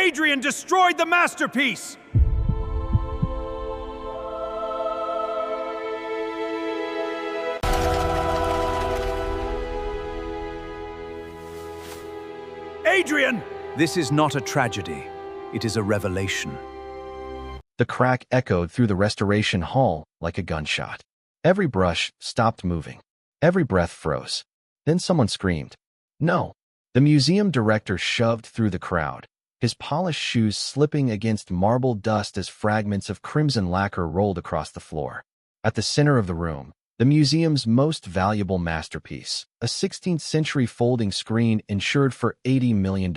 Adrian destroyed the masterpiece! Adrian! This is not a tragedy. It is a revelation. The crack echoed through the restoration hall like a gunshot. Every brush stopped moving. Every breath froze. Then someone screamed, "No!" The museum director shoved through the crowd, his polished shoes slipping against marble dust as fragments of crimson lacquer rolled across the floor. At the center of the room, the museum's most valuable masterpiece, a 16th-century folding screen insured for $80 million,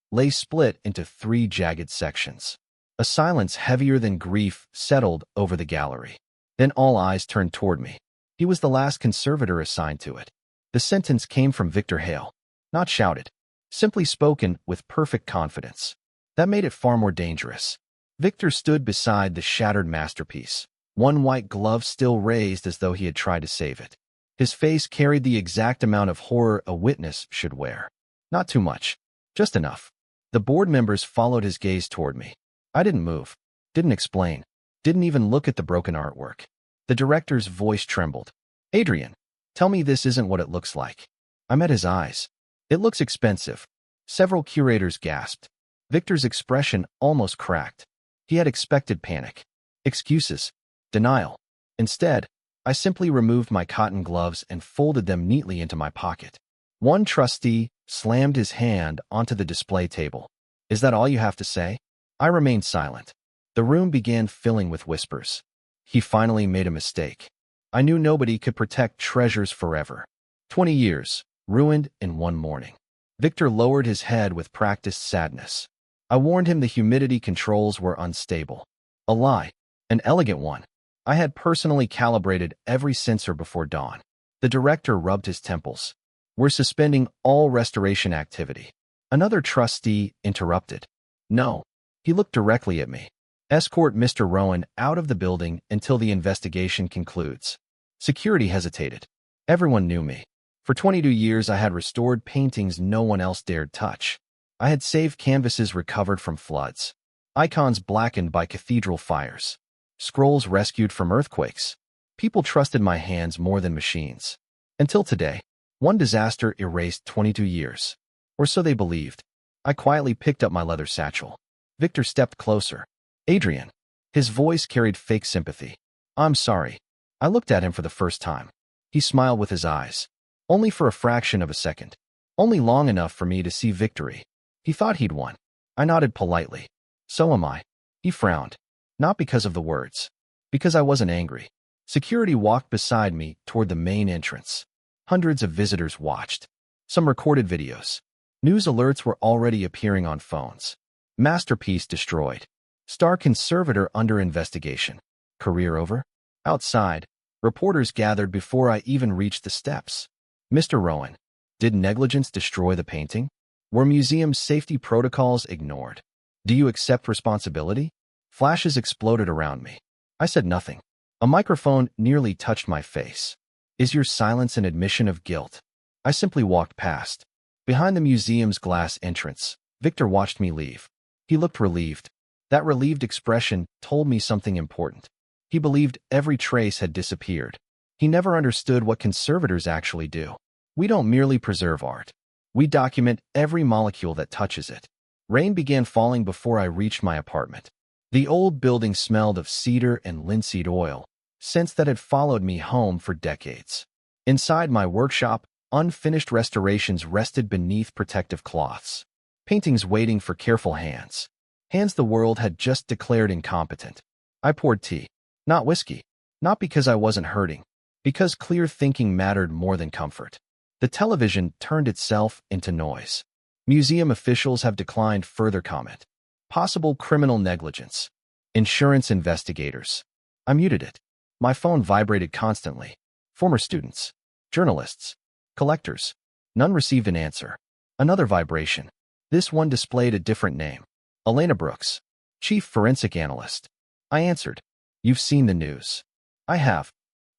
lay split into 3 jagged sections. A silence heavier than grief settled over the gallery. Then all eyes turned toward me. He was the last conservator assigned to it. The sentence came from Victor Hale, not shouted, simply spoken with perfect confidence. That made it far more dangerous. Victor stood beside the shattered masterpiece, one white glove still raised as though he had tried to save it. His face carried the exact amount of horror a witness should wear. Not too much, just enough. The board members followed his gaze toward me. I didn't move, didn't explain, didn't even look at the broken artwork. The director's voice trembled. "Adrian, tell me this isn't what it looks like." I met his eyes. "It looks expensive." Several curators gasped. Victor's expression almost cracked. He had expected panic, excuses, denial. Instead, I simply removed my cotton gloves and folded them neatly into my pocket. One trustee slammed his hand onto the display table. "Is that all you have to say?" I remained silent. The room began filling with whispers. He finally made a mistake. I knew nobody could protect treasures forever. 20 years, ruined in one morning. Victor lowered his head with practiced sadness. I warned him the humidity controls were unstable. A lie, an elegant one. I had personally calibrated every sensor before dawn. The director rubbed his temples. "We're suspending all restoration activity." Another trustee interrupted. "No." He looked directly at me. "Escort Mr. Rowan out of the building until the investigation concludes." Security hesitated. Everyone knew me. For 22 years, I had restored paintings no one else dared touch. I had saved canvases recovered from floods, icons blackened by cathedral fires, scrolls rescued from earthquakes. People trusted my hands more than machines. Until today, one disaster erased 22 years. Or so they believed. I quietly picked up my leather satchel. Victor stepped closer. "Adrian." His voice carried fake sympathy. "I'm sorry." I looked at him for the first time. He smiled with his eyes. Only for a fraction of a second. Only long enough for me to see victory. He thought he'd won. I nodded politely. "So am I." He frowned. Not because of the words. Because I wasn't angry. Security walked beside me toward the main entrance. Hundreds of visitors watched. Some recorded videos. News alerts were already appearing on phones. Masterpiece destroyed. Star conservator under investigation. Career over? Outside, reporters gathered before I even reached the steps. "Mr. Rowan, did negligence destroy the painting? Were museum safety protocols ignored? Do you accept responsibility?" Flashes exploded around me. I said nothing. A microphone nearly touched my face. "Is your silence an admission of guilt?" I simply walked past. Behind the museum's glass entrance, Victor watched me leave. He looked relieved. That relieved expression told me something important. He believed every trace had disappeared. He never understood what conservators actually do. We don't merely preserve art. We document every molecule that touches it. Rain began falling before I reached my apartment. The old building smelled of cedar and linseed oil, scents that had followed me home for decades. Inside my workshop, unfinished restorations rested beneath protective cloths. Paintings waiting for careful hands. Hands the world had just declared incompetent. I poured tea. Not whiskey. Not because I wasn't hurting. Because clear thinking mattered more than comfort. The television turned itself into noise. Museum officials have declined further comment. Possible criminal negligence. Insurance investigators. I muted it. My phone vibrated constantly. Former students. Journalists. Collectors. None received an answer. Another vibration. This one displayed a different name. Elena Brooks. Chief Forensic Analyst. I answered. "You've seen the news." "I have."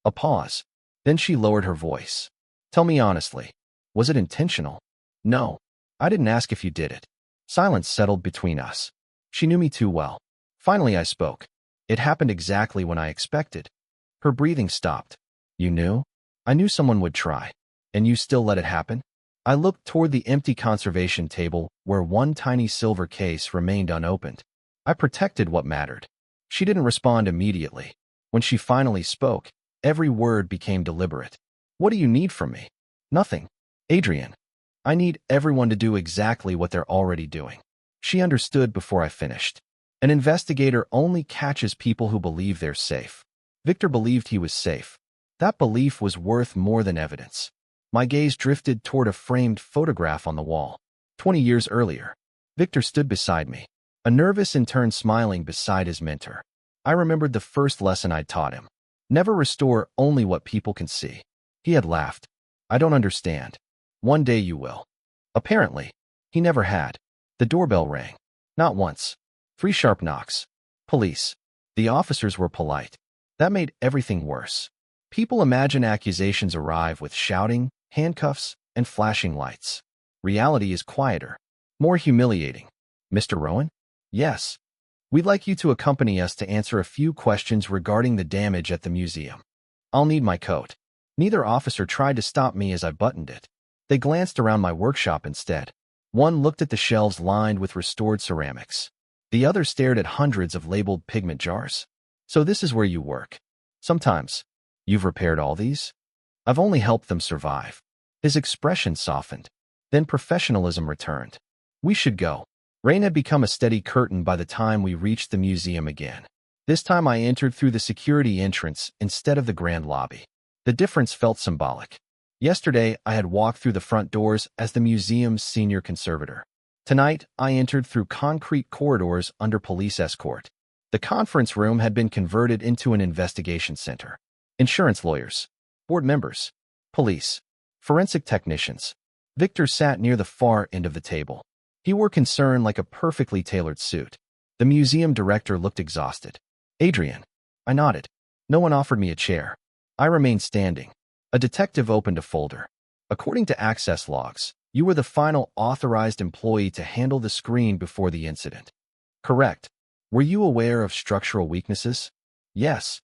A pause. Then she lowered her voice. "Tell me honestly. Was it intentional?" "No. I didn't ask if you did it." Silence settled between us. She knew me too well. Finally, I spoke. It happened exactly when I expected. Her breathing stopped. You knew? I knew someone would try. And you still let it happen? I looked toward the empty conservation table where one tiny silver case remained unopened. I protected what mattered. She didn't respond immediately. When she finally spoke, every word became deliberate. What do you need from me? Nothing. Adrian. I need everyone to do exactly what they're already doing. She understood before I finished. An investigator only catches people who believe they're safe. Victor believed he was safe. That belief was worth more than evidence. My gaze drifted toward a framed photograph on the wall. 20 years earlier, Victor stood beside me, a nervous intern smiling beside his mentor. I remembered the first lesson I'd taught him. Never restore only what people can see. He had laughed. I don't understand. One day you will. Apparently, he never had. The doorbell rang. Not once. 3 sharp knocks. Police. The officers were polite. That made everything worse. People imagine accusations arrive with shouting, handcuffs, and flashing lights. Reality is quieter, more humiliating. Mr. Rowan? Yes. We'd like you to accompany us to answer a few questions regarding the damage at the museum. I'll need my coat. Neither officer tried to stop me as I buttoned it. They glanced around my workshop instead. One looked at the shelves lined with restored ceramics. The other stared at hundreds of labeled pigment jars. So this is where you work. Sometimes. You've repaired all these? I've only helped them survive. His expression softened. Then professionalism returned. We should go. Rain had become a steady curtain by the time we reached the museum again. This time I entered through the security entrance instead of the grand lobby. The difference felt symbolic. Yesterday, I had walked through the front doors as the museum's senior conservator. Tonight, I entered through concrete corridors under police escort. The conference room had been converted into an investigation center. Insurance lawyers, board members, police, forensic technicians. Victor sat near the far end of the table. He wore concern like a perfectly tailored suit. The museum director looked exhausted. Adrian. I nodded. No one offered me a chair. I remained standing. A detective opened a folder. According to access logs, you were the final authorized employee to handle the screen before the incident. Correct. Were you aware of structural weaknesses? Yes.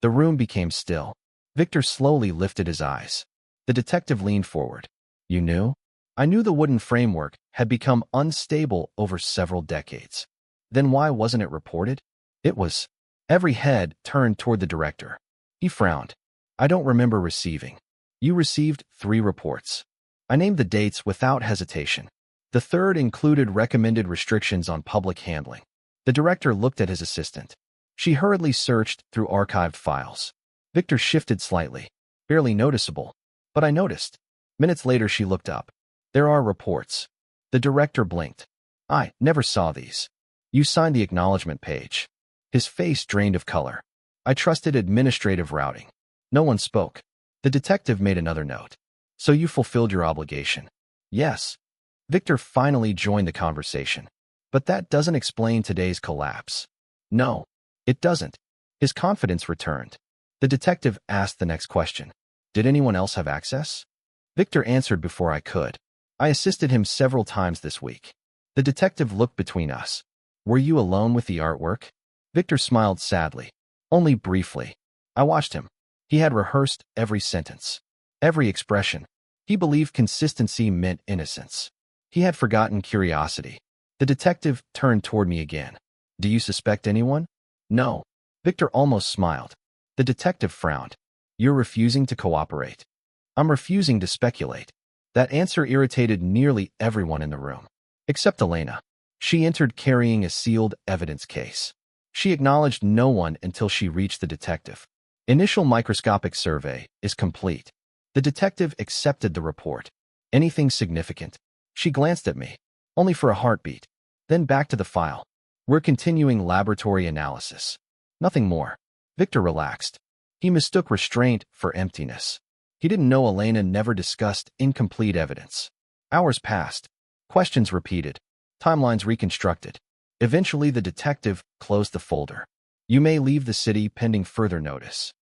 The room became still. Victor slowly lifted his eyes. The detective leaned forward. You knew? I knew the wooden framework had become unstable over several decades. Then why wasn't it reported? It was. Every head turned toward the director. He frowned. I don't remember receiving. You received 3 reports. I named the dates without hesitation. The third included recommended restrictions on public handling. The director looked at his assistant. She hurriedly searched through archived files. Victor shifted slightly. Barely noticeable. But I noticed. Minutes later, she looked up. There are reports. The director blinked. I never saw these. You signed the acknowledgement page. His face drained of color. I trusted administrative routing. No one spoke. The detective made another note. So you fulfilled your obligation. Yes. Victor finally joined the conversation. But that doesn't explain today's collapse. No, it doesn't. His confidence returned. The detective asked the next question. Did anyone else have access? Victor answered before I could. I assisted him several times this week. The detective looked between us. Were you alone with the artwork? Victor smiled sadly. Only briefly. I watched him. He had rehearsed every sentence, every expression. He believed consistency meant innocence. He had forgotten curiosity. The detective turned toward me again. Do you suspect anyone? No. Victor almost smiled. The detective frowned. You're refusing to cooperate. I'm refusing to speculate. That answer irritated nearly everyone in the room. Except Elena. She entered carrying a sealed evidence case. She acknowledged no one until she reached the detective. Initial microscopic survey is complete. The detective accepted the report. Anything significant? She glanced at me. Only for a heartbeat. Then back to the file. We're continuing laboratory analysis. Nothing more. Victor relaxed. He mistook restraint for emptiness. He didn't know Elena never discussed incomplete evidence. Hours passed. Questions repeated. Timelines reconstructed. Eventually, the detective closed the folder. You may leave the city pending further notice.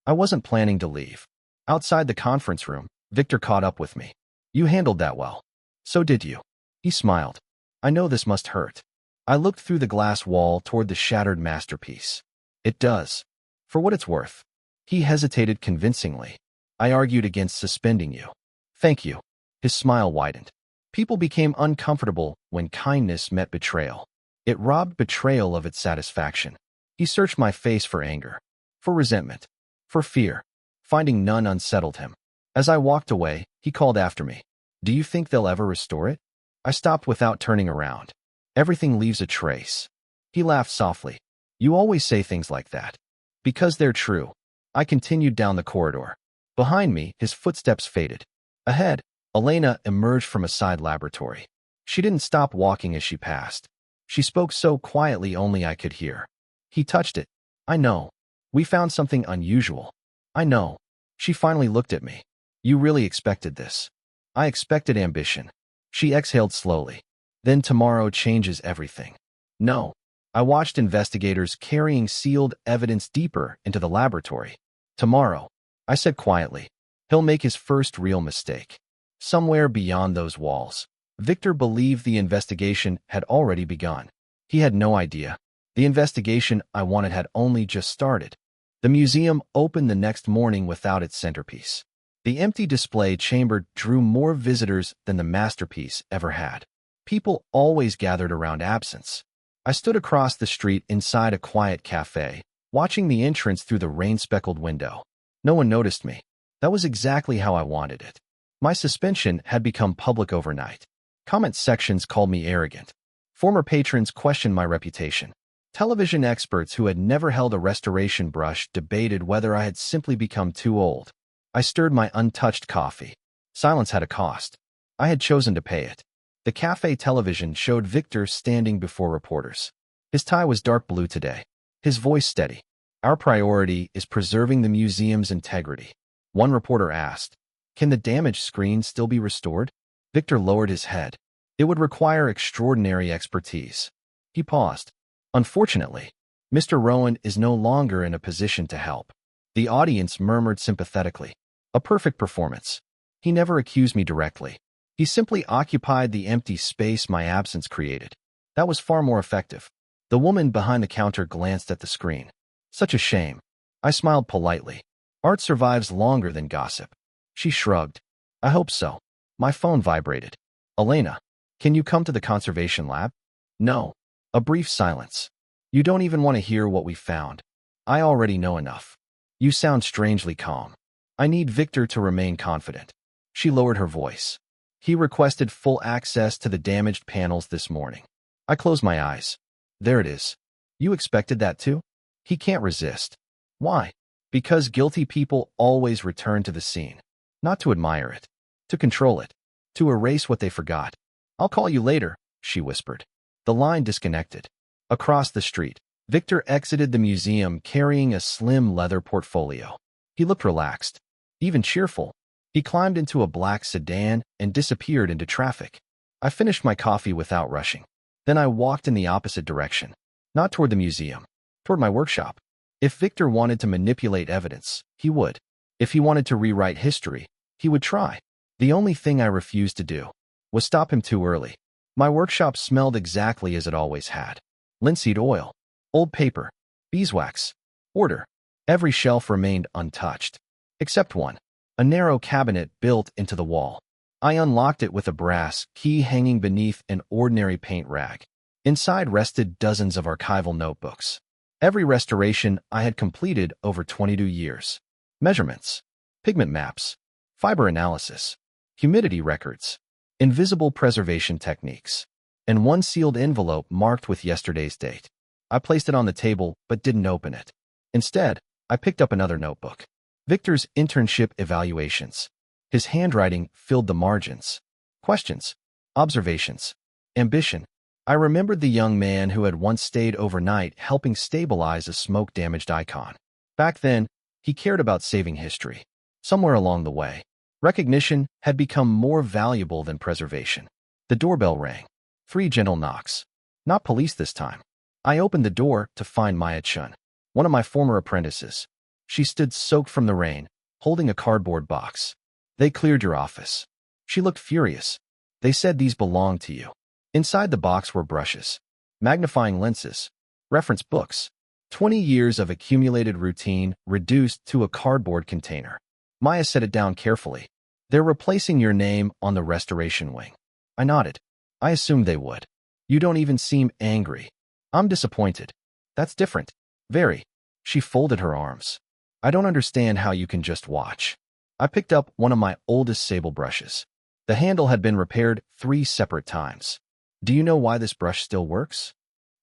I wasn't planning to leave. Outside the conference room, Victor caught up with me. You handled that well. So did you. He smiled. I know this must hurt. I looked through the glass wall toward the shattered masterpiece. It does. For what it's worth. He hesitated convincingly. I argued against suspending you. Thank you. His smile widened. People became uncomfortable when kindness met betrayal. It robbed betrayal of its satisfaction. He searched my face for anger, for resentment, for fear. Finding none unsettled him. As I walked away, he called after me. Do you think they'll ever restore it? I stopped without turning around. Everything leaves a trace. He laughed softly. You always say things like that. Because they're true. I continued down the corridor. Behind me, his footsteps faded. Ahead, Elena emerged from a side laboratory. She didn't stop walking as she passed. She spoke so quietly only I could hear. He touched it. I know. We found something unusual. I know. She finally looked at me. You really expected this. I expected ambition. She exhaled slowly. Then tomorrow changes everything. No. I watched investigators carrying sealed evidence deeper into the laboratory. Tomorrow, I said quietly, he'll make his first real mistake. Somewhere beyond those walls, Victor believed the investigation had already begun. He had no idea. The investigation I wanted had only just started. The museum opened the next morning without its centerpiece. The empty display chamber drew more visitors than the masterpiece ever had. People always gathered around absence. I stood across the street inside a quiet cafe, watching the entrance through the rain-speckled window. No one noticed me. That was exactly how I wanted it. My suspension had become public overnight. Comment sections called me arrogant. Former patrons questioned my reputation. Television experts who had never held a restoration brush debated whether I had simply become too old. I stirred my untouched coffee. Silence had a cost. I had chosen to pay it. The cafe television showed Victor standing before reporters. His tie was dark blue today. His voice steady. Our priority is preserving the museum's integrity. One reporter asked, can the damaged screen still be restored? Victor lowered his head. It would require extraordinary expertise. He paused. Unfortunately, Mr. Rowan is no longer in a position to help. The audience murmured sympathetically. A perfect performance. He never accused me directly. He simply occupied the empty space my absence created. That was far more effective. The woman behind the counter glanced at the screen. Such a shame. I smiled politely. Art survives longer than gossip. She shrugged. I hope so. My phone vibrated. Elena, can you come to the conservation lab? No. A brief silence. You don't even want to hear what we found. I already know enough. You sound strangely calm. I need Victor to remain confident. She lowered her voice. He requested full access to the damaged panels this morning. I closed my eyes. There it is. You expected that too? He can't resist. Why? Because guilty people always return to the scene. Not to admire it. To control it. To erase what they forgot. I'll call you later, she whispered. The line disconnected. Across the street, Victor exited the museum carrying a slim leather portfolio. He looked relaxed, even cheerful. He climbed into a black sedan and disappeared into traffic. I finished my coffee without rushing. Then I walked in the opposite direction. Not toward the museum, toward my workshop. If Victor wanted to manipulate evidence, he would. If he wanted to rewrite history, he would try. The only thing I refused to do was stop him too early. My workshop smelled exactly as it always had. Linseed oil, old paper, beeswax, order. Every shelf remained untouched. Except one. A narrow cabinet built into the wall. I unlocked it with a brass key hanging beneath an ordinary paint rag. Inside rested dozens of archival notebooks. Every restoration I had completed over 22 years. Measurements, pigment maps, fiber analysis, humidity records, invisible preservation techniques, and one sealed envelope marked with yesterday's date. I placed it on the table but didn't open it. Instead, I picked up another notebook. Victor's internship evaluations. His handwriting filled the margins. Questions, observations, ambition. I remembered the young man who had once stayed overnight helping stabilize a smoke-damaged icon. Back then, he cared about saving history. Somewhere along the way, recognition had become more valuable than preservation. The doorbell rang. 3 gentle knocks. Not police this time. I opened the door to find Maya Chun, one of my former apprentices. She stood soaked from the rain, holding a cardboard box. They cleared your office. She looked furious. They said these belonged to you. Inside the box were brushes, magnifying lenses, reference books, 20 years of accumulated routine reduced to a cardboard container. Maya set it down carefully. They're replacing your name on the restoration wing. I nodded. I assumed they would. You don't even seem angry. I'm disappointed. That's different. Very. She folded her arms. I don't understand how you can just watch. I picked up one of my oldest sable brushes. The handle had been repaired 3 separate times. Do you know why this brush still works?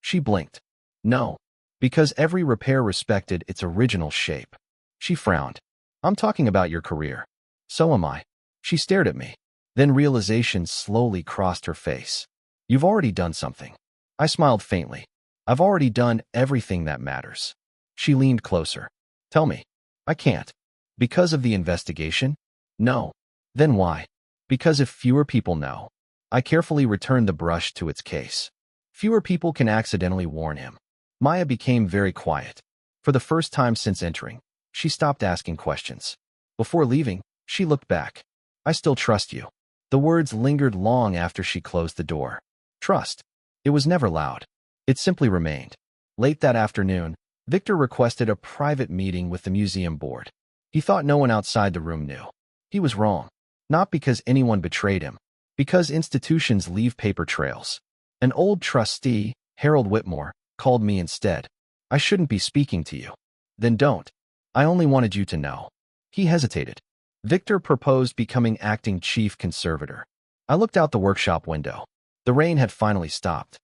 She blinked. No. Because every repair respected its original shape. She frowned. I'm talking about your career. So am I. She stared at me. Then realization slowly crossed her face. You've already done something. I smiled faintly. I've already done everything that matters. She leaned closer. Tell me. I can't. Because of the investigation? No. Then why? Because if fewer people know. I carefully returned the brush to its case. Fewer people can accidentally warn him. Maya became very quiet. For the first time since entering, she stopped asking questions. Before leaving, she looked back. I still trust you. The words lingered long after she closed the door. Trust. It was never loud. It simply remained. Late that afternoon, Victor requested a private meeting with the museum board. He thought no one outside the room knew. He was wrong. Not because anyone betrayed him. Because institutions leave paper trails. An old trustee, Harold Whitmore, called me instead. I shouldn't be speaking to you. Then don't. I only wanted you to know. He hesitated. Victor proposed becoming acting chief conservator. I looked out the workshop window. The rain had finally stopped.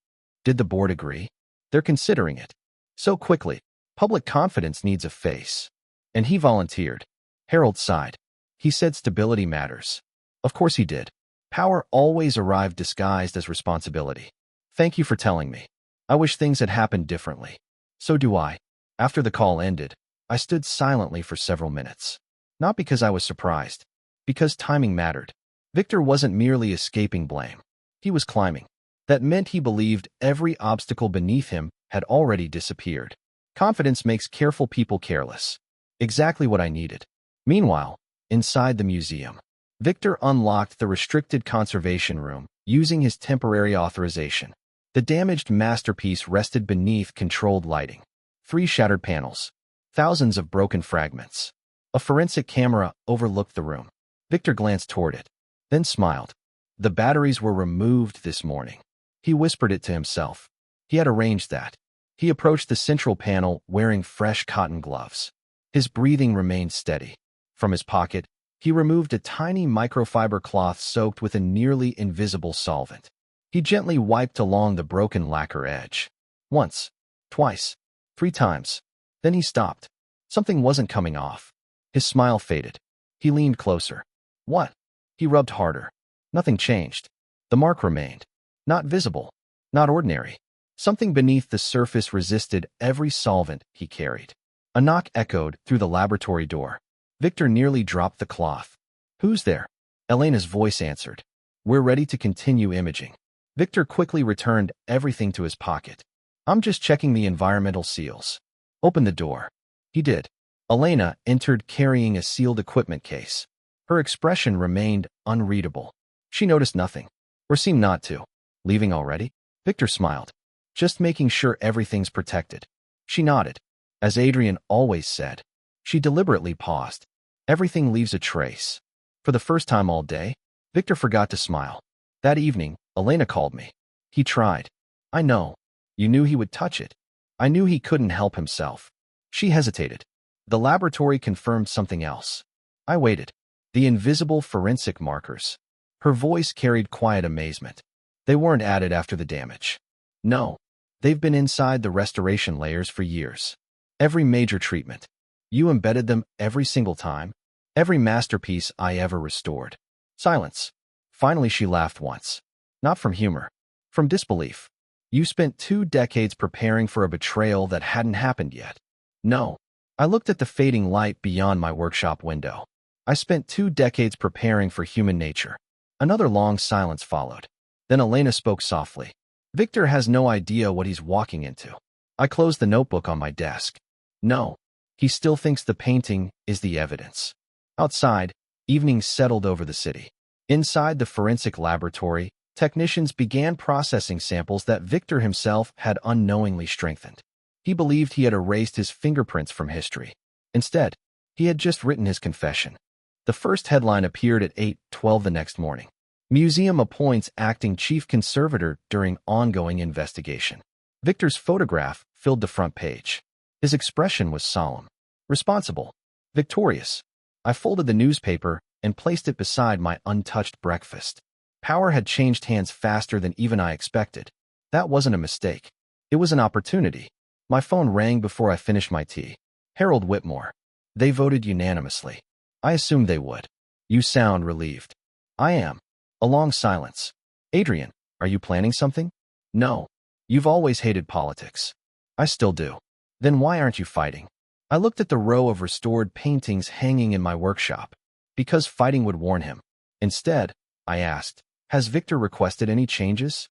Did the board agree? They're considering it. So quickly. Public confidence needs a face. And he volunteered. Harold sighed. He said stability matters. Of course he did. Power always arrived disguised as responsibility. Thank you for telling me. I wish things had happened differently. So do I. After the call ended, I stood silently for several minutes. Not because I was surprised. Because timing mattered. Victor wasn't merely escaping blame. He was climbing. That meant he believed every obstacle beneath him had already disappeared. Confidence makes careful people careless. Exactly what I needed. Meanwhile, inside the museum, Victor unlocked the restricted conservation room using his temporary authorization. The damaged masterpiece rested beneath controlled lighting. 3 shattered panels. Thousands of broken fragments. A forensic camera overlooked the room. Victor glanced toward it, then smiled. The batteries were removed this morning. He whispered it to himself. He had arranged that. He approached the central panel wearing fresh cotton gloves. His breathing remained steady. From his pocket, he removed a tiny microfiber cloth soaked with a nearly invisible solvent. He gently wiped along the broken lacquer edge. Once, twice, 3 times. Then he stopped. Something wasn't coming off. His smile faded. He leaned closer. What? He rubbed harder. Nothing changed. The mark remained. Not visible. Not ordinary. Something beneath the surface resisted every solvent he carried. A knock echoed through the laboratory door. Victor nearly dropped the cloth. Who's there? Elena's voice answered. We're ready to continue imaging. Victor quickly returned everything to his pocket. I'm just checking the environmental seals. Open the door. He did. Elena entered carrying a sealed equipment case. Her expression remained unreadable. She noticed nothing, or seemed not to. Leaving already? Victor smiled. Just making sure everything's protected. She nodded. As Adrian always said. She deliberately paused. Everything leaves a trace. For the first time all day, Victor forgot to smile. That evening, Elena called me. He tried. I know. You knew he would touch it. I knew he couldn't help himself. She hesitated. The laboratory confirmed something else. I waited. The invisible forensic markers. Her voice carried quiet amazement. They weren't added after the damage. No. They've been inside the restoration layers for years. Every major treatment. You embedded them every single time. Every masterpiece I ever restored. Silence. Finally she laughed once. Not from humor. From disbelief. You spent 2 decades preparing for a betrayal that hadn't happened yet. No. I looked at the fading light beyond my workshop window. I spent 2 decades preparing for human nature. Another long silence followed. Then Elena spoke softly. Victor has no idea what he's walking into. I closed the notebook on my desk. No. He still thinks the painting is the evidence. Outside, evening settled over the city. Inside the forensic laboratory, Technicians began processing samples that Victor himself had unknowingly strengthened. He believed he had erased his fingerprints from history. Instead, he had just written his confession. The first headline appeared at 8:12 the next morning. Museum appoints acting chief conservator during ongoing investigation. Victor's photograph filled the front page. His expression was solemn, responsible, victorious. I folded the newspaper and placed it beside my untouched breakfast. Power had changed hands faster than even I expected. That wasn't a mistake. It was an opportunity. My phone rang before I finished my tea. Harold Whitmore. They voted unanimously. I assumed they would. You sound relieved. I am. A long silence. Adrian, are you planning something? No. You've always hated politics. I still do. Then why aren't you fighting? I looked at the row of restored paintings hanging in my workshop. Because fighting would warn him. Instead, I asked, has Victor requested any changes?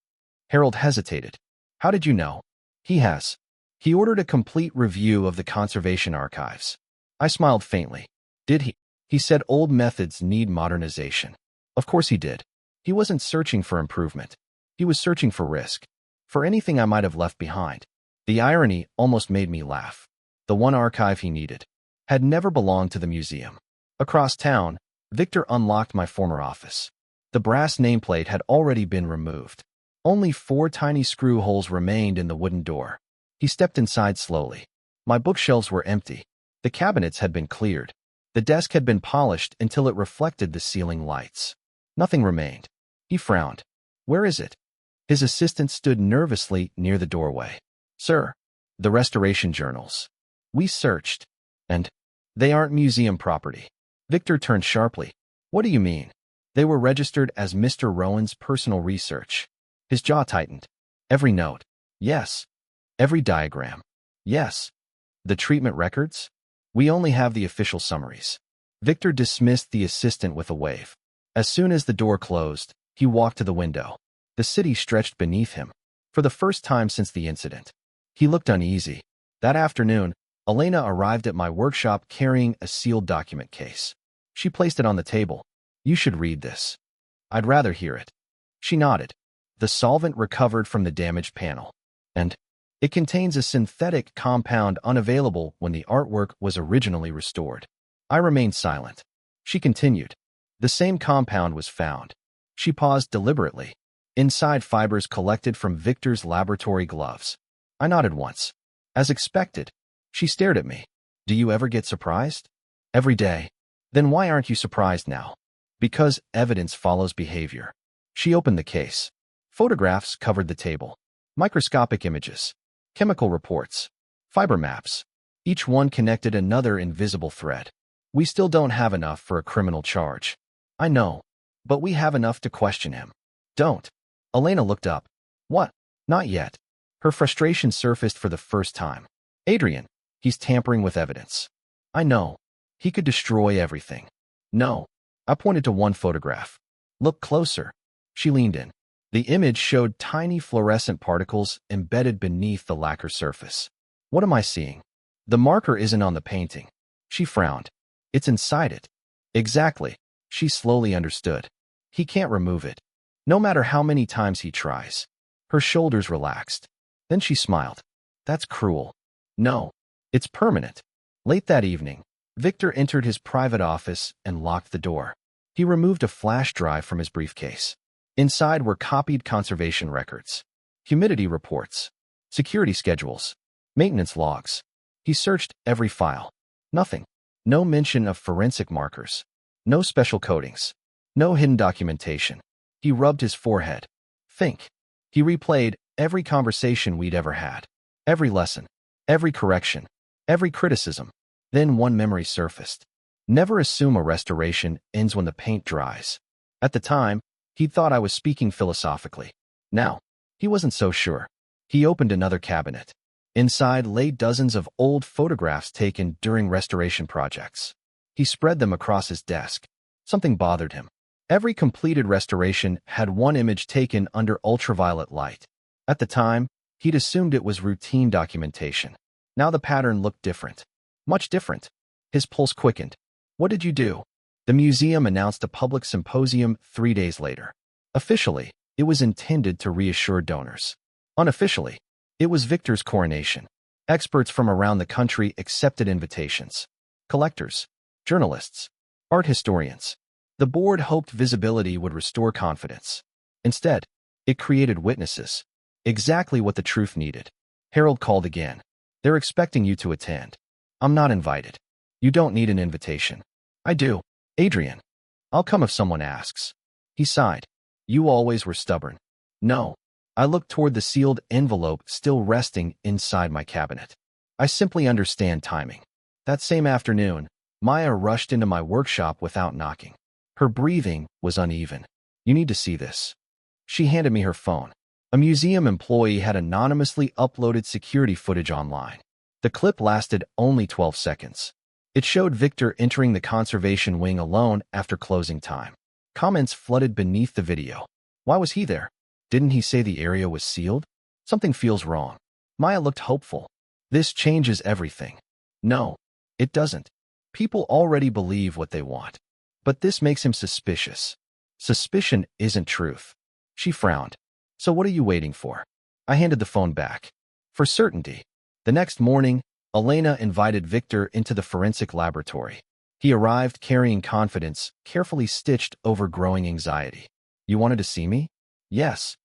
Harold hesitated. How did you know? He has. He ordered a complete review of the conservation archives. I smiled faintly. Did he? He said old methods need modernization. Of course he did. He wasn't searching for improvement. He was searching for risk. For anything I might have left behind. The irony almost made me laugh. The one archive he needed had never belonged to the museum. Across town, Victor unlocked my former office. The brass nameplate had already been removed. Only 4 tiny screw holes remained in the wooden door. He stepped inside slowly. My bookshelves were empty. The cabinets had been cleared. The desk had been polished until it reflected the ceiling lights. Nothing remained. He frowned. Where is it? His assistant stood nervously near the doorway. Sir, the restoration journals. We searched. And they aren't museum property. Victor turned sharply. What do you mean? They were registered as Mr. Rowan's personal research. His jaw tightened. Every note. Yes. Every diagram. Yes. The treatment records? We only have the official summaries. Victor dismissed the assistant with a wave. As soon as the door closed, he walked to the window. The city stretched beneath him. For the first time since the incident. He looked uneasy. That afternoon, Elena arrived at my workshop carrying a sealed document case. She placed it on the table. You should read this. I'd rather hear it. She nodded. The solvent recovered from the damaged panel. And it contains a synthetic compound unavailable when the artwork was originally restored. I remained silent. She continued. The same compound was found. She paused deliberately. Inside fibers collected from Victor's laboratory gloves. I nodded once. As expected. She stared at me. Do you ever get surprised? Every day. Then why aren't you surprised now? Because evidence follows behavior. She opened the case. Photographs covered the table. Microscopic images. Chemical reports. Fiber maps. Each one connected another invisible thread. We still don't have enough for a criminal charge. I know. But we have enough to question him. Don't. Elena looked up. What? Not yet. Her frustration surfaced for the first time. Adrian, he's tampering with evidence. I know. He could destroy everything. No. I pointed to one photograph. Look closer. She leaned in. The image showed tiny fluorescent particles embedded beneath the lacquer surface. What am I seeing? The marker isn't on the painting. She frowned. It's inside it. Exactly. She slowly understood. He can't remove it. No matter how many times he tries. Her shoulders relaxed. Then she smiled. That's cruel. No. It's permanent. Late that evening, Victor entered his private office and locked the door. He removed a flash drive from his briefcase. Inside were copied conservation records, humidity reports, security schedules, maintenance logs. He searched every file. Nothing. No mention of forensic markers. No special coatings. No hidden documentation. He rubbed his forehead. Think. He replayed every conversation we'd ever had. Every lesson. Every correction. Every criticism. Then one memory surfaced. Never assume a restoration ends when the paint dries. At the time, he thought I was speaking philosophically. Now, he wasn't so sure. He opened another cabinet. Inside lay dozens of old photographs taken during restoration projects. He spread them across his desk. Something bothered him. Every completed restoration had one image taken under ultraviolet light. At the time, he'd assumed it was routine documentation. Now the pattern looked different. Much different. His pulse quickened. What did you do? The museum announced a public symposium 3 days later. Officially, It was intended to reassure donors. Unofficially, it was Victor's coronation. Experts from around the country accepted invitations. Collectors, journalists, art historians. The board hoped visibility would restore confidence. Instead, it created witnesses. Exactly what the truth needed. Harold called again. They're expecting you to attend. I'm not invited. You don't need an invitation. I do. Adrian. I'll come if someone asks. He sighed. You always were stubborn. No. I looked toward the sealed envelope still resting inside my cabinet. I simply understand timing. That same afternoon, Maya rushed into my workshop without knocking. Her breathing was uneven. You need to see this. She handed me her phone. A museum employee had anonymously uploaded security footage online. The clip lasted only 12 seconds. It showed Victor entering the conservation wing alone after closing time. Comments flooded beneath the video. Why was he there? Didn't he say the area was sealed? Something feels wrong. Maya looked hopeful. This changes everything. No, it doesn't. People already believe what they want. But this makes him suspicious. Suspicion isn't truth. She frowned. So what are you waiting for? I handed the phone back. For certainty. The next morning, Elena invited Victor into the forensic laboratory. He arrived carrying confidence, carefully stitched over growing anxiety. You wanted to see me? Yes.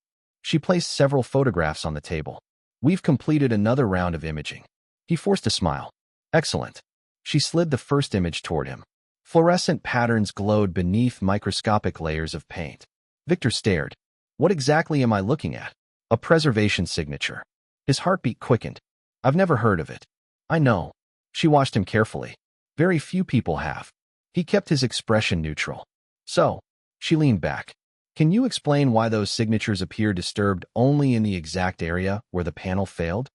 She placed several photographs on the table. We've completed another round of imaging. He forced a smile. Excellent. She slid the first image toward him. Fluorescent patterns glowed beneath microscopic layers of paint. Victor stared. What exactly am I looking at? A preservation signature. His heartbeat quickened. I've never heard of it. I know. She watched him carefully. Very few people have. He kept his expression neutral. So, she leaned back. Can you explain why those signatures appear disturbed only in the exact area where the panel failed?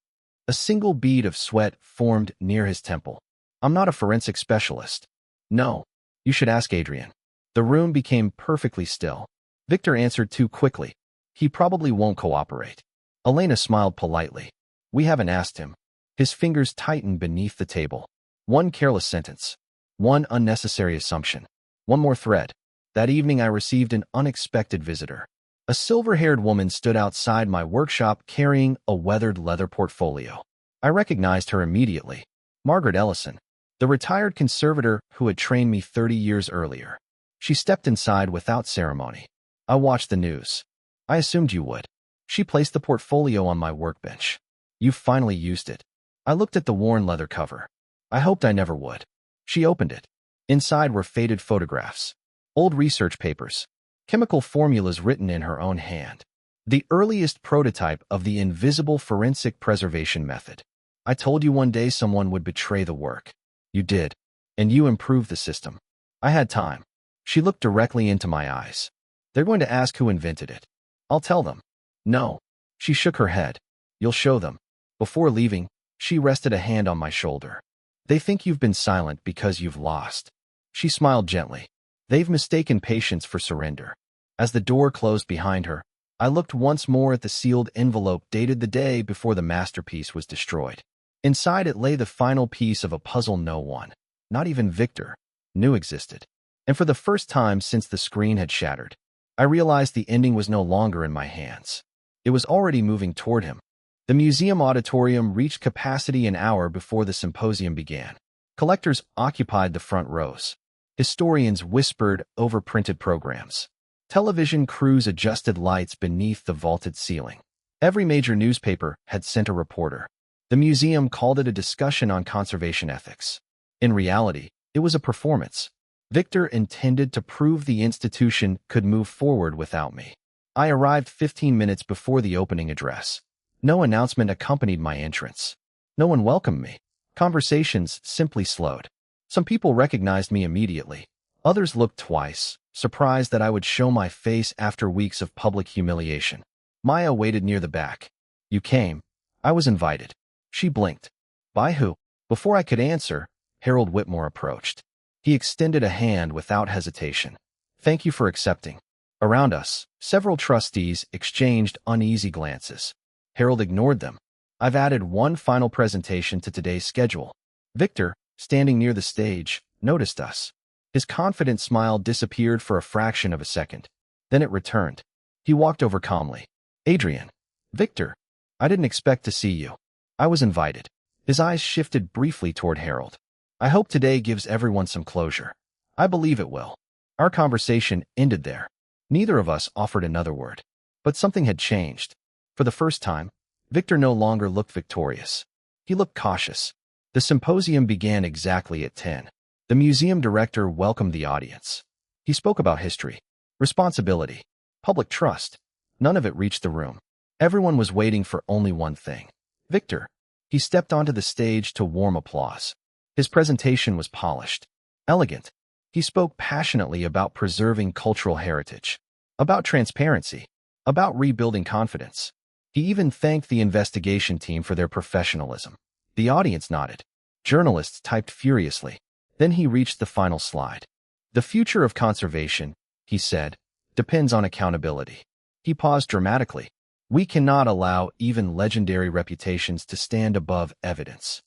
A single bead of sweat formed near his temple. I'm not a forensic specialist. No. You should ask Adrian. The room became perfectly still. Victor answered too quickly. He probably won't cooperate. Elena smiled politely. We haven't asked him. His fingers tightened beneath the table. One careless sentence. One unnecessary assumption. One more thread. That evening I received an unexpected visitor. A silver-haired woman stood outside my workshop carrying a weathered leather portfolio. I recognized her immediately. Margaret Ellison, the retired conservator who had trained me 30 years earlier. She stepped inside without ceremony. I watched the news. I assumed you would. She placed the portfolio on my workbench. You finally used it. I looked at the worn leather cover. I hoped I never would. She opened it. Inside were faded photographs. Old research papers. Chemical formulas written in her own hand. The earliest prototype of the invisible forensic preservation method. I told you one day someone would betray the work. You did. And you improved the system. I had time. She looked directly into my eyes. They're going to ask who invented it. I'll tell them. No. She shook her head. You'll show them. Before leaving, she rested a hand on my shoulder. They think you've been silent because you've lost. She smiled gently. They've mistaken patience for surrender. As the door closed behind her, I looked once more at the sealed envelope dated the day before the masterpiece was destroyed. Inside it lay the final piece of a puzzle no one, not even Victor, knew existed. And for the first time since the screen had shattered, I realized the ending was no longer in my hands. It was already moving toward him. The museum auditorium reached capacity an hour before the symposium began. Collectors occupied the front rows. Historians whispered over printed programs. Television crews adjusted lights beneath the vaulted ceiling. Every major newspaper had sent a reporter. The museum called it a discussion on conservation ethics. In reality, it was a performance. Victor intended to prove the institution could move forward without me. I arrived 15 minutes before the opening address. No announcement accompanied my entrance. No one welcomed me. Conversations simply slowed. Some people recognized me immediately. Others looked twice, surprised that I would show my face after weeks of public humiliation. Maya waited near the back. You came. I was invited. She blinked. By who? Before I could answer, Harold Whitmore approached. He extended a hand without hesitation. Thank you for accepting. Around us, several trustees exchanged uneasy glances. Harold ignored them. I've added one final presentation to today's schedule. Victor, standing near the stage, noticed us. His confident smile disappeared for a fraction of a second. Then it returned. He walked over calmly. Adrian. Victor. I didn't expect to see you. I was invited. His eyes shifted briefly toward Harold. I hope today gives everyone some closure. I believe it will. Our conversation ended there. Neither of us offered another word. But something had changed. For the first time, Victor no longer looked victorious. He looked cautious. The symposium began exactly at 10. The museum director welcomed the audience. He spoke about history, responsibility, public trust. None of it reached the room. Everyone was waiting for only one thing. Victor. He stepped onto the stage to warm applause. His presentation was polished, elegant. He spoke passionately about preserving cultural heritage, about transparency, about rebuilding confidence. He even thanked the investigation team for their professionalism. The audience nodded. Journalists typed furiously. Then he reached the final slide. The future of conservation, he said, depends on accountability. He paused dramatically. We cannot allow even legendary reputations to stand above evidence.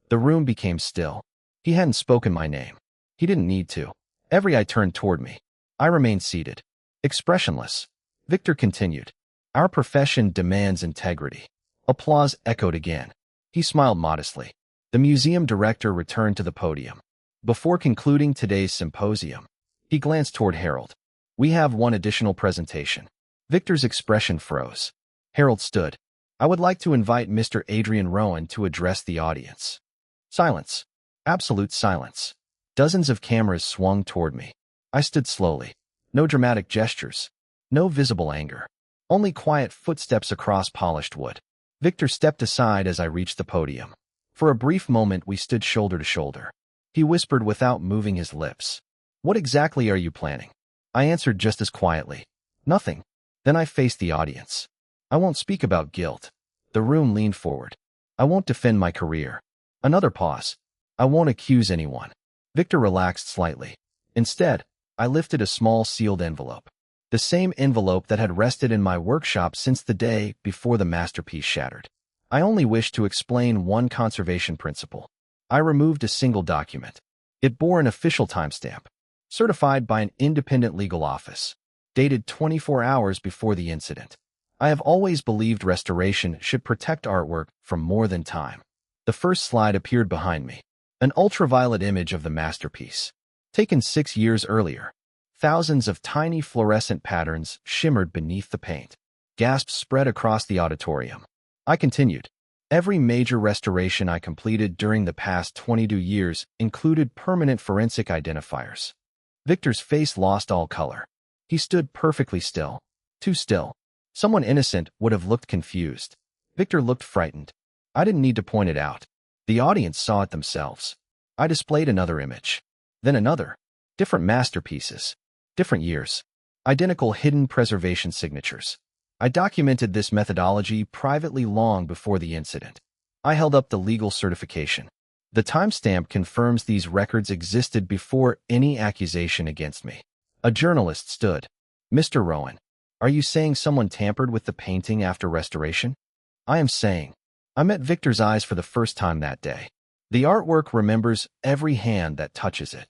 The room became still. He hadn't spoken my name. He didn't need to. Every eye turned toward me. I remained seated, expressionless. Victor continued. Our profession demands integrity. Applause echoed again. He smiled modestly. The museum director returned to the podium. Before concluding today's symposium, he glanced toward Harold. We have one additional presentation. Victor's expression froze. Harold stood. I would like to invite Mr. Adrian Rowan to address the audience. Silence. Absolute silence. Dozens of cameras swung toward me. I stood slowly. No dramatic gestures. No visible anger. Only quiet footsteps across polished wood. Victor stepped aside as I reached the podium. For a brief moment we stood shoulder to shoulder. He whispered without moving his lips. What exactly are you planning? I answered just as quietly. Nothing. Then I faced the audience. I won't speak about guilt. The room leaned forward. I won't defend my career. Another pause. I won't accuse anyone. Victor relaxed slightly. Instead, I lifted a small sealed envelope. The same envelope that had rested in my workshop since the day before the masterpiece shattered. I only wished to explain one conservation principle. I removed a single document. It bore an official timestamp, certified by an independent legal office, dated 24 hours before the incident. I have always believed restoration should protect artwork from more than time. The first slide appeared behind me, an ultraviolet image of the masterpiece, taken 6 years earlier. Thousands of tiny fluorescent patterns shimmered beneath the paint. Gasps spread across the auditorium. I continued. Every major restoration I completed during the past 22 years included permanent forensic identifiers. Victor's face lost all color. He stood perfectly still. Too still. Someone innocent would have looked confused. Victor looked frightened. I didn't need to point it out. The audience saw it themselves. I displayed another image. Then another. Different masterpieces. Different years. Identical hidden preservation signatures. I documented this methodology privately long before the incident. I held up the legal certification. The timestamp confirms these records existed before any accusation against me. A journalist stood. Mr. Rowan, are you saying someone tampered with the painting after restoration? I am saying. I met Victor's eyes for the first time that day. The artwork remembers every hand that touches it.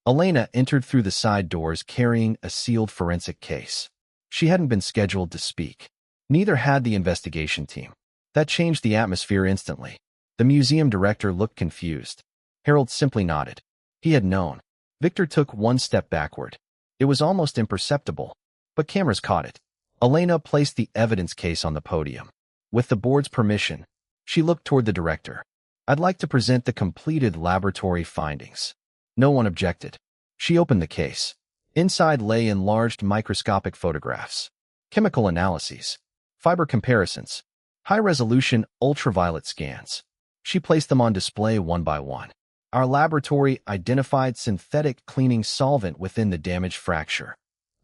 Elena entered through the side doors carrying a sealed forensic case. She hadn't been scheduled to speak. Neither had the investigation team. That changed the atmosphere instantly. The museum director looked confused. Harold simply nodded. He had known. Victor took one step backward. It was almost imperceptible, but cameras caught it. Elena placed the evidence case on the podium. With the board's permission, she looked toward the director. I'd like to present the completed laboratory findings. No one objected. She opened the case. Inside lay enlarged microscopic photographs, chemical analyses, fiber comparisons, high-resolution ultraviolet scans. She placed them on display one by one. Our laboratory identified synthetic cleaning solvent within the damaged fracture.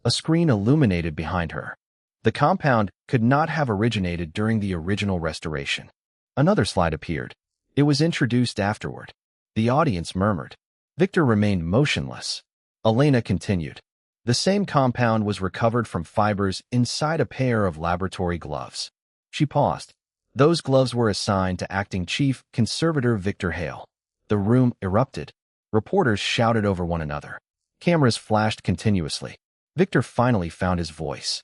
A screen illuminated behind her. The compound could not have originated during the original restoration. Another slide appeared. It was introduced afterward. The audience murmured. Victor remained motionless. Elena continued. The same compound was recovered from fibers inside a pair of laboratory gloves. She paused. Those gloves were assigned to acting chief conservator Victor Hale. The room erupted. Reporters shouted over one another. Cameras flashed continuously. Victor finally found his voice.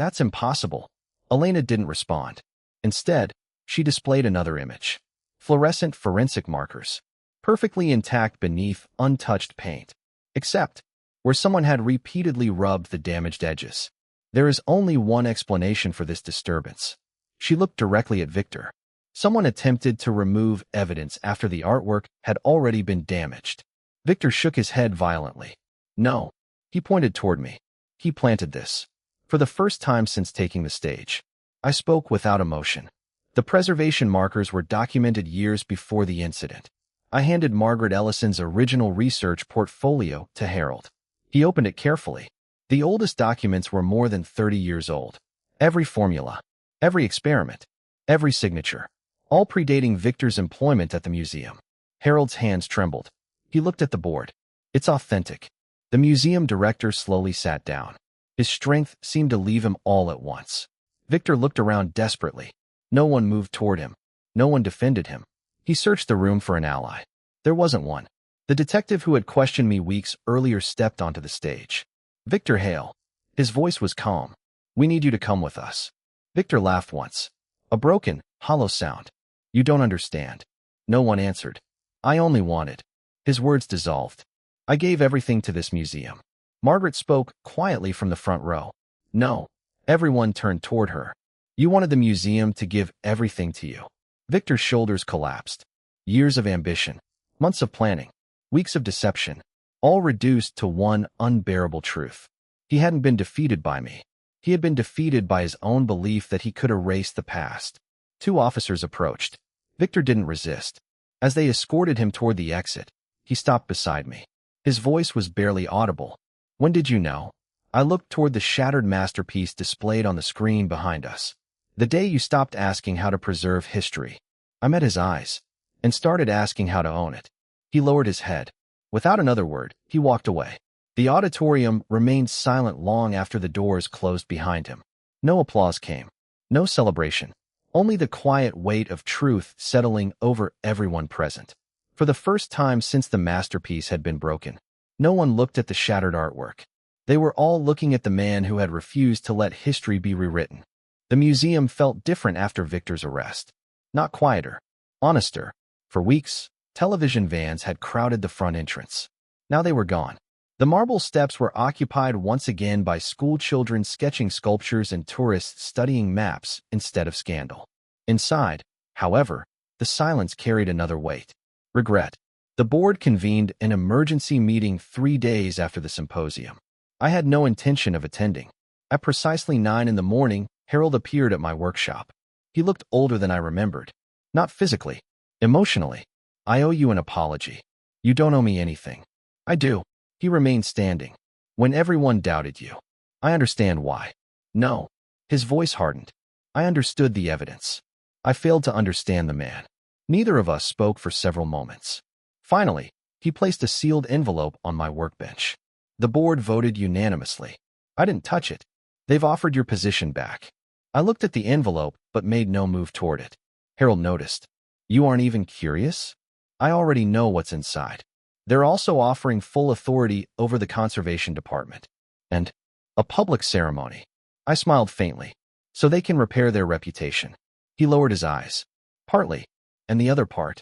That's impossible. Elena didn't respond. Instead, she displayed another image. Fluorescent forensic markers, perfectly intact beneath untouched paint, except where someone had repeatedly rubbed the damaged edges. There is only one explanation for this disturbance. She looked directly at Victor. Someone attempted to remove evidence after the artwork had already been damaged. Victor shook his head violently. No. He pointed toward me. He planted this. For the first time since taking the stage. I spoke without emotion. The preservation markers were documented years before the incident. I handed Margaret Ellison's original research portfolio to Harold. He opened it carefully. The oldest documents were more than 30 years old. Every formula, every experiment, every signature, all predating Victor's employment at the museum. Harold's hands trembled. He looked at the board. It's authentic. The museum director slowly sat down. His strength seemed to leave him all at once. Victor looked around desperately. No one moved toward him. No one defended him. He searched the room for an ally. There wasn't one. The detective who had questioned me weeks earlier stepped onto the stage. Victor Hale. His voice was calm. We need you to come with us. Victor laughed once. A broken, hollow sound. You don't understand. No one answered. I only wanted. His words dissolved. I gave everything to this museum. Margaret spoke quietly from the front row. No. Everyone turned toward her. You wanted the museum to give everything to you. Victor's shoulders collapsed. Years of ambition, months of planning, weeks of deception, all reduced to one unbearable truth. He hadn't been defeated by me. He had been defeated by his own belief that he could erase the past. 2 officers approached. Victor didn't resist. As they escorted him toward the exit, he stopped beside me. His voice was barely audible. When did you know? I looked toward the shattered masterpiece displayed on the screen behind us. The day you stopped asking how to preserve history. I met his eyes and started asking how to own it. He lowered his head. Without another word, he walked away. The auditorium remained silent long after the doors closed behind him. No applause came. No celebration. Only the quiet weight of truth settling over everyone present. For the first time since the masterpiece had been broken, no one looked at the shattered artwork. They were all looking at the man who had refused to let history be rewritten. The museum felt different after Victor's arrest. Not quieter, honester. For weeks, television vans had crowded the front entrance. Now they were gone. The marble steps were occupied once again by school children sketching sculptures and tourists studying maps instead of scandal. Inside, however, the silence carried another weight. Regret. The board convened an emergency meeting 3 days after the symposium. I had no intention of attending. At precisely 9 in the morning, Harold appeared at my workshop. He looked older than I remembered. Not physically. Emotionally. I owe you an apology. You don't owe me anything. I do. He remained standing. When everyone doubted you. I understand why. No. His voice hardened. I understood the evidence. I failed to understand the man. Neither of us spoke for several moments. Finally, he placed a sealed envelope on my workbench. The board voted unanimously. I didn't touch it. They've offered your position back. I looked at the envelope but made no move toward it. Harold noticed. You aren't even curious? I already know what's inside. They're also offering full authority over the conservation department. And a public ceremony. I smiled faintly. So they can repair their reputation. He lowered his eyes. Partly. And the other part.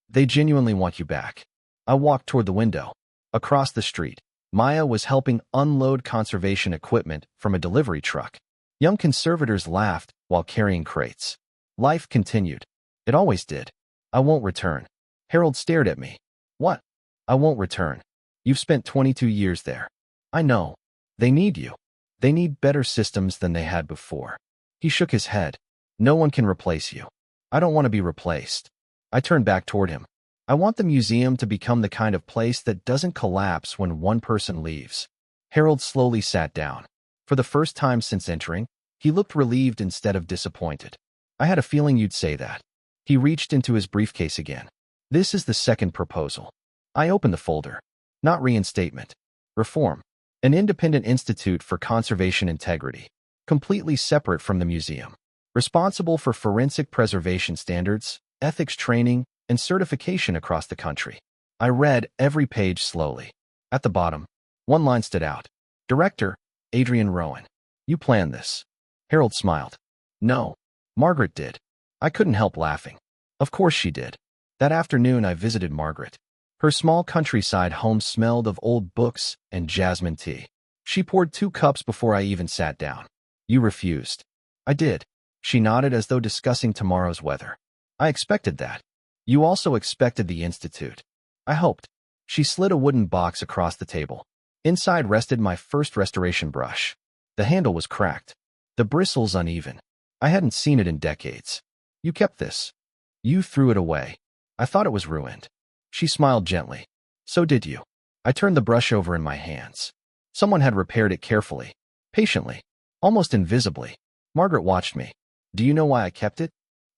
They genuinely want you back. I walked toward the window. Across the street, Maya was helping unload conservation equipment from a delivery truck. Young conservators laughed while carrying crates. Life continued. It always did. I won't return. Harold stared at me. What? I won't return. You've spent 22 years there. I know. They need you. They need better systems than they had before. He shook his head. No one can replace you. I don't want to be replaced. I turned back toward him. I want the museum to become the kind of place that doesn't collapse when one person leaves. Harold slowly sat down. For the first time since entering, he looked relieved instead of disappointed. I had a feeling you'd say that. He reached into his briefcase again. This is the second proposal. I opened the folder. Not reinstatement. Reform. An independent institute for conservation integrity. Completely separate from the museum. Responsible for forensic preservation standards, ethics training, and certification across the country. I read every page slowly. At the bottom, one line stood out. Director, Adrian Rowan. You planned this. Harold smiled. No. Margaret did. I couldn't help laughing. Of course she did. That afternoon I visited Margaret. Her small countryside home smelled of old books and jasmine tea. She poured 2 cups before I even sat down. You refused. I did. She nodded as though discussing tomorrow's weather. I expected that. You also expected the Institute. I hoped. She slid a wooden box across the table. Inside rested my first restoration brush. The handle was cracked. The bristles uneven. I hadn't seen it in decades. You kept this. You threw it away. I thought it was ruined. She smiled gently. So did you. I turned the brush over in my hands. Someone had repaired it carefully, patiently, almost invisibly. Margaret watched me. Do you know why I kept it?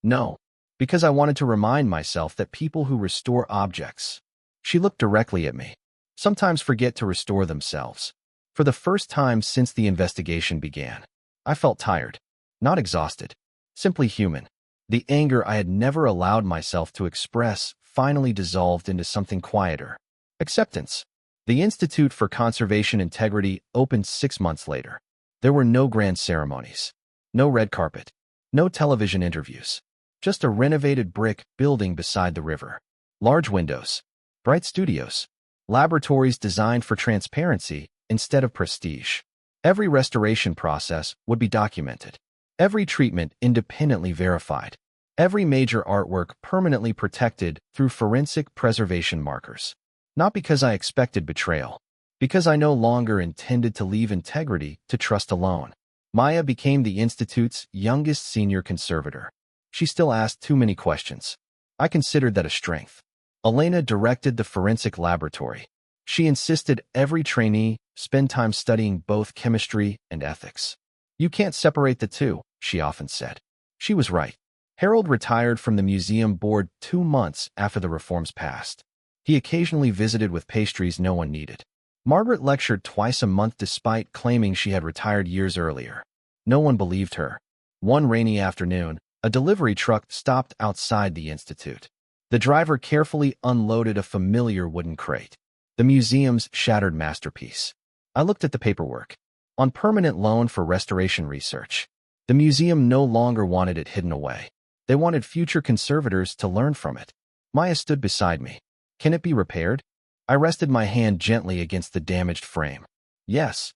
No. Because I wanted to remind myself that people who restore objects. She looked directly at me. Sometimes forget to restore themselves. For the first time since the investigation began, I felt tired. Not exhausted. Simply human. The anger I had never allowed myself to express finally dissolved into something quieter. Acceptance. The Institute for Conservation Integrity opened 6 months later. There were no grand ceremonies. No red carpet. No television interviews. Just a renovated brick building beside the river. Large windows. Bright studios. Laboratories designed for transparency instead of prestige. Every restoration process would be documented. Every treatment independently verified. Every major artwork permanently protected through forensic preservation markers. Not because I expected betrayal. Because I no longer intended to leave integrity to trust alone. Maya became the Institute's youngest senior conservator. She still asked too many questions. I considered that a strength. Elena directed the forensic laboratory. She insisted every trainee spend time studying both chemistry and ethics. You can't separate the two, she often said. She was right. Harold retired from the museum board 2 months after the reforms passed. He occasionally visited with pastries no one needed. Margaret lectured twice a month despite claiming she had retired years earlier. No one believed her. One rainy afternoon, a delivery truck stopped outside the Institute. The driver carefully unloaded a familiar wooden crate. The museum's shattered masterpiece. I looked at the paperwork. On permanent loan for restoration research. The museum no longer wanted it hidden away. They wanted future conservators to learn from it. Maya stood beside me. Can it be repaired? I rested my hand gently against the damaged frame. Yes.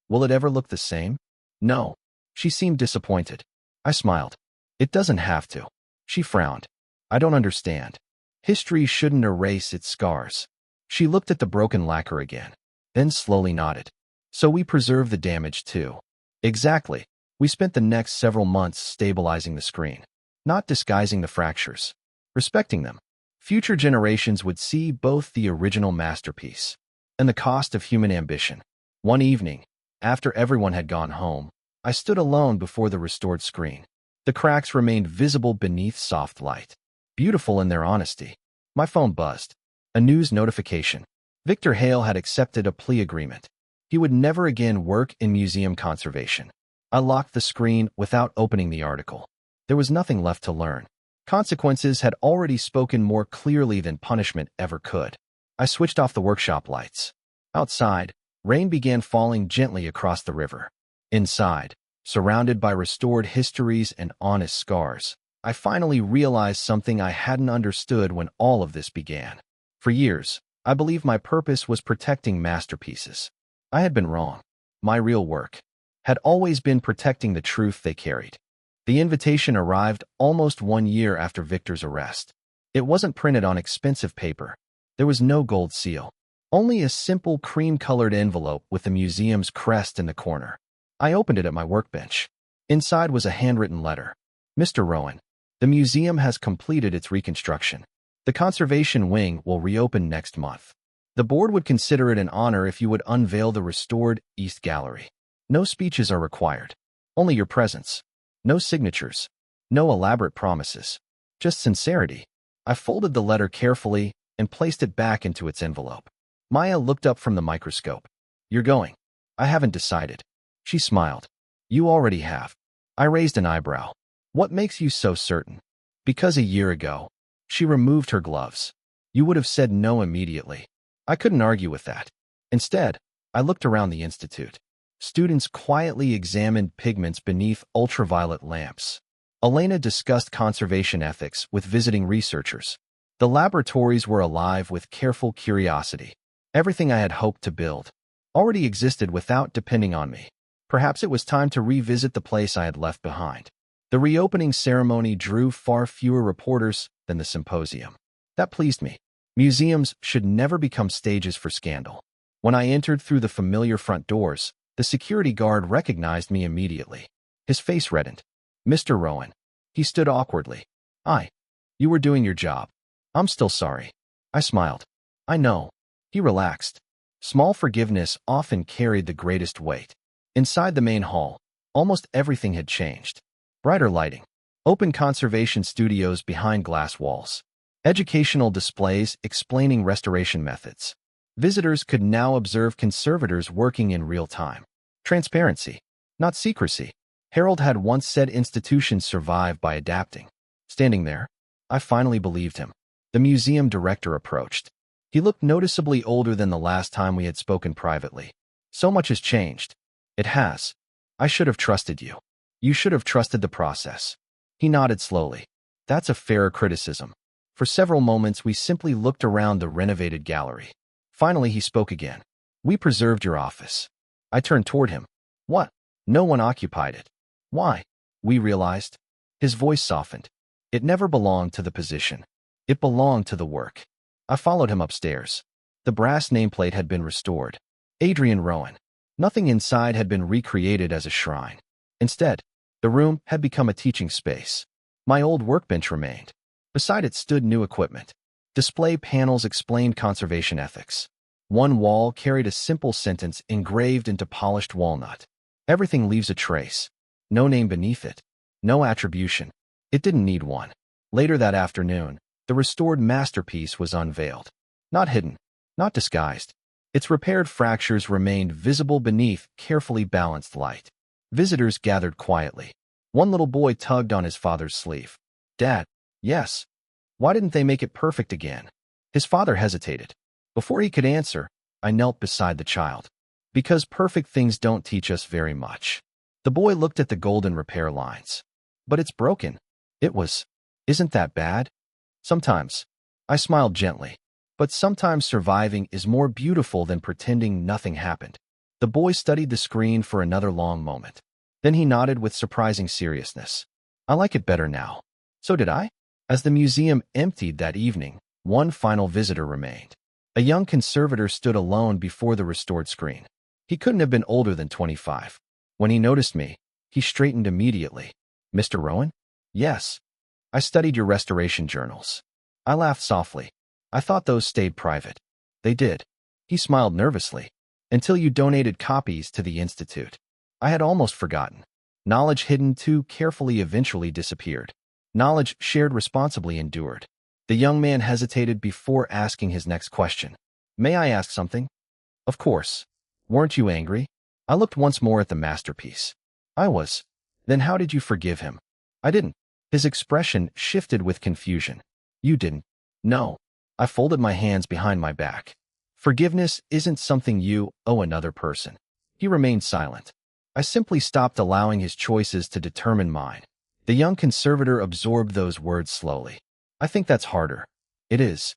Will it ever look the same? No. She seemed disappointed. I smiled. It doesn't have to. She frowned. I don't understand. History shouldn't erase its scars. She looked at the broken lacquer again, then slowly nodded. So we preserve the damage too. Exactly. We spent the next several months stabilizing the screen. Not disguising the fractures. Respecting them. Future generations would see both the original masterpiece and the cost of human ambition. One evening, after everyone had gone home, I stood alone before the restored screen. The cracks remained visible beneath soft light. Beautiful in their honesty. My phone buzzed. A news notification. Victor Hale had accepted a plea agreement. He would never again work in museum conservation. I locked the screen without opening the article. There was nothing left to learn. Consequences had already spoken more clearly than punishment ever could. I switched off the workshop lights. Outside, rain began falling gently across the river. Inside, surrounded by restored histories and honest scars, I finally realized something I hadn't understood when all of this began. For years, I believed my purpose was protecting masterpieces. I had been wrong. My real work had always been protecting the truth they carried. The invitation arrived almost 1 year after Victor's arrest. It wasn't printed on expensive paper. There was no gold seal. Only a simple cream-colored envelope with the museum's crest in the corner. I opened it at my workbench. Inside was a handwritten letter. Mr. Rowan, the museum has completed its reconstruction. The conservation wing will reopen next month. The board would consider it an honor if you would unveil the restored East Gallery. No speeches are required. Only your presence. No signatures. No elaborate promises. Just sincerity. I folded the letter carefully and placed it back into its envelope. Maya looked up from the microscope. You're going. I haven't decided. She smiled. You already have. I raised an eyebrow. What makes you so certain? Because a year ago, she removed her gloves. You would have said no immediately. I couldn't argue with that. Instead, I looked around the Institute. Students quietly examined pigments beneath ultraviolet lamps. Elena discussed conservation ethics with visiting researchers. The laboratories were alive with careful curiosity. Everything I had hoped to build already existed without depending on me. Perhaps it was time to revisit the place I had left behind. The reopening ceremony drew far fewer reporters than the symposium. That pleased me. Museums should never become stages for scandal. When I entered through the familiar front doors, the security guard recognized me immediately. His face reddened. "Mr. Rowan." He stood awkwardly. You were doing your job." "I'm still sorry." I smiled. "I know." He relaxed. Small forgiveness often carried the greatest weight. Inside the main hall, almost everything had changed. Brighter lighting, open conservation studios behind glass walls, educational displays explaining restoration methods. Visitors could now observe conservators working in real time. Transparency, not secrecy. Harold had once said institutions survive by adapting. Standing there, I finally believed him. The museum director approached. He looked noticeably older than the last time we had spoken privately. "So much has changed." "It has. I should have trusted you. You should have trusted the process." He nodded slowly. "That's a fair criticism." For several moments, we simply looked around the renovated gallery. Finally, he spoke again. "We preserved your office." I turned toward him. "What?" "No one occupied it." "Why?" "We realized." His voice softened. "It never belonged to the position. It belonged to the work." I followed him upstairs. The brass nameplate had been restored. Adrian Rowan. Nothing inside had been recreated as a shrine. Instead, the room had become a teaching space. My old workbench remained. Beside it stood new equipment. Display panels explained conservation ethics. One wall carried a simple sentence engraved into polished walnut. "Everything leaves a trace." No name beneath it. No attribution. It didn't need one. Later that afternoon, the restored masterpiece was unveiled. Not hidden, not disguised. Its repaired fractures remained visible beneath carefully balanced light. Visitors gathered quietly. One little boy tugged on his father's sleeve. "Dad." "Yes." "Why didn't they make it perfect again?" His father hesitated. Before he could answer, I knelt beside the child. "Because perfect things don't teach us very much." The boy looked at the golden repair lines. "But it's broken." It was. "Isn't that bad?" "Sometimes." I smiled gently. "But sometimes surviving is more beautiful than pretending nothing happened." The boy studied the screen for another long moment. Then he nodded with surprising seriousness. "I like it better now." So did I. As the museum emptied that evening, one final visitor remained. A young conservator stood alone before the restored screen. He couldn't have been older than 25. When he noticed me, he straightened immediately. "Mr. Rowan?" "Yes. I studied your restoration journals." I laughed softly. "I thought those stayed private." "They did." He smiled nervously. "Until you donated copies to the Institute." I had almost forgotten. Knowledge hidden too carefully eventually disappeared. Knowledge shared responsibly endured. The young man hesitated before asking his next question. "May I ask something?" "Of course." "Weren't you angry?" I looked once more at the masterpiece. "I was." "Then how did you forgive him?" "I didn't." His expression shifted with confusion. "You didn't?" "No." I folded my hands behind my back. "Forgiveness isn't something you owe another person." He remained silent. I simply stopped allowing his choices to determine mine. The young conservator absorbed those words slowly. "I think that's harder." "It is.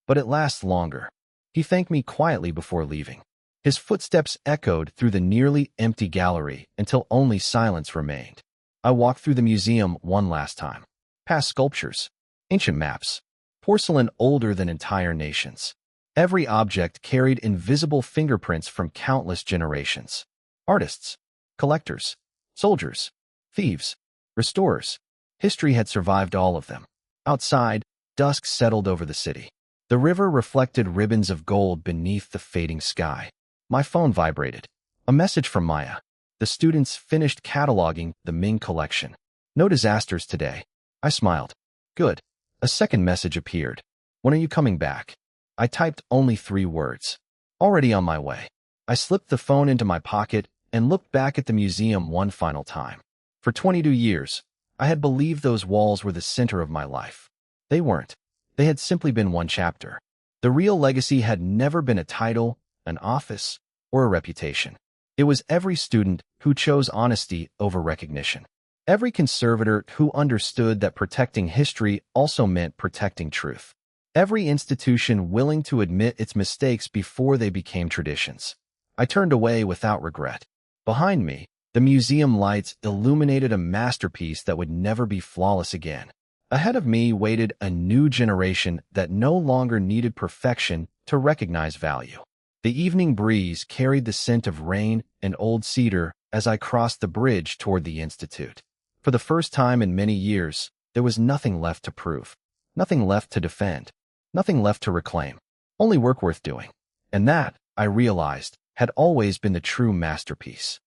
But it lasts longer." He thanked me quietly before leaving. His footsteps echoed through the nearly empty gallery until only silence remained. I walked through the museum one last time. Past sculptures, ancient maps, porcelain older than entire nations. Every object carried invisible fingerprints from countless generations. Artists, collectors, soldiers, thieves, restorers. History had survived all of them. Outside, dusk settled over the city. The river reflected ribbons of gold beneath the fading sky. My phone vibrated. A message from Maya. The students finished cataloging the Ming collection. "No disasters today." I smiled. "Good." A second message appeared. "When are you coming back?" I typed only 3 words. "Already on my way." I slipped the phone into my pocket and looked back at the museum one final time. For 22 years, I had believed those walls were the center of my life. They weren't. They had simply been one chapter. The real legacy had never been a title, an office, or a reputation. It was every student who chose honesty over recognition. Every conservator who understood that protecting history also meant protecting truth. Every institution willing to admit its mistakes before they became traditions. I turned away without regret. Behind me, the museum lights illuminated a masterpiece that would never be flawless again. Ahead of me waited a new generation that no longer needed perfection to recognize value. The evening breeze carried the scent of rain and old cedar as I crossed the bridge toward the institute. For the first time in many years, there was nothing left to prove, nothing left to defend, nothing left to reclaim, only work worth doing. And that, I realized, had always been the true masterpiece.